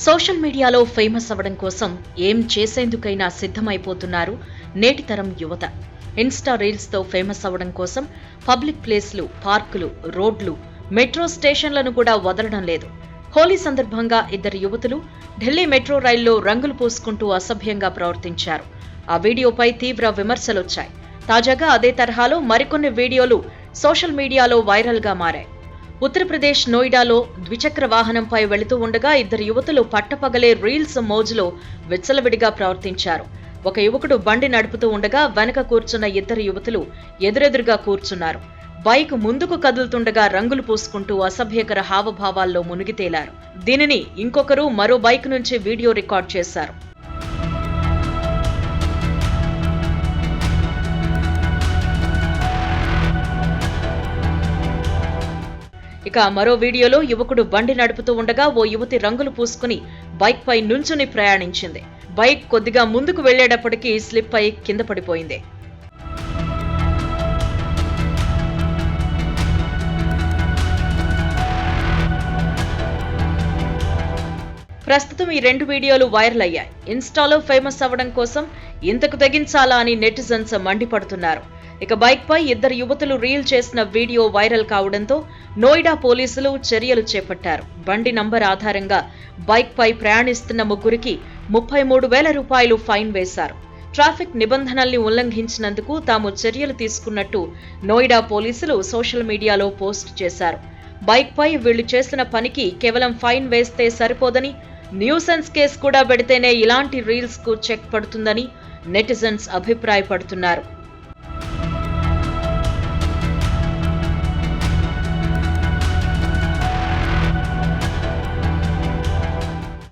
Social మీడియాలో famous అవ్వడం కోసం ఏం చేసేందుకైనా సిద్ధమైపోతున్నారు నేటి తరం యువత. ఇన్స్టా రీల్స్తో ఫేమస్ అవ్వడం కోసం పబ్లిక్ ప్లేస్లు, పార్కులు, రోడ్లు, మెట్రో స్టేషన్లను కూడా వదలడం లేదు. హోలీ సందర్భంగా ఇద్దరు యువతులు ఢిల్లీ మెట్రో రైల్లో రంగులు పూసుకుంటూ అసభ్యంగా ప్రవర్తించారు. ఆ వీడియోపై తీవ్ర విమర్శలొచ్చాయి. తాజాగా అదే తరహాలో మరికొన్ని వీడియోలు సోషల్ మీడియాలో వైరల్గా మారాయి. ఉత్తరప్రదేశ్ నోయిడాలో ద్విచక్ర వాహనంపై వెళుతూ ఉండగా ఇద్దరు యువతులు పట్టపగలే రీల్స్ మోజులో విచ్చలవిడిగా ప్రవర్తించారు. ఒక యువకుడు బండి నడుపుతూ ఉండగా వెనక కూర్చున్న ఇద్దరు యువతులు ఎదురెదురుగా కూర్చున్నారు. బైక్ ముందుకు కదులుతుండగా రంగులు పూసుకుంటూ అసభ్యకర హావభావాల్లో మునిగి తేలారు. దీనిని ఇంకొకరు మరో బైక్ నుంచి వీడియో రికార్డ్ చేశారు. ఇక మరో వీడియోలో యువకుడు బండి నడుపుతూ ఉండగా ఓ యువతి రంగులు పూసుకుని బైక్ పై నుంచుని ప్రయాణించింది. బైక్ కొద్దిగా ముందుకు వెళ్లేటప్పటికీ స్లిప్ అయి కింద పడిపోయింది. ప్రస్తుతం ఈ రెండు వీడియోలు వైరల్ అయ్యాయి. ఇన్స్టాలో ఫేమస్ అవ్వడం కోసం ఇంతకు తెగించాలా అని నెటిజన్స్ మండిపడుతున్నారు. ఇక బైక్ పై ఇద్దరు యువతులు రీల్ చేసిన వీడియో వైరల్ కావడంతో నోయిడా పోలీసులు చర్యలు చేపట్టారు. బండి నంబర్ ఆధారంగా బైక్ పై ప్రయాణిస్తున్న ముగ్గురికి 33,000 రూపాయలు ఫైన్ వేశారు. ట్రాఫిక్ నిబంధనల్ని ఉల్లంఘించినందుకు తాము చర్యలు తీసుకున్నట్టు నోయిడా పోలీసులు సోషల్ మీడియాలో పోస్ట్ చేశారు. బైక్ పై వీళ్లు చేసిన పనికి కేవలం ఫైన్ వేస్తే సరిపోదని, న్యూసెన్స్ కేసు కూడా పెడితేనే ఇలాంటి రీల్స్ కు చెక్ పడుతుందని నెటిజన్స్ అభిప్రాయపడుతున్నారు.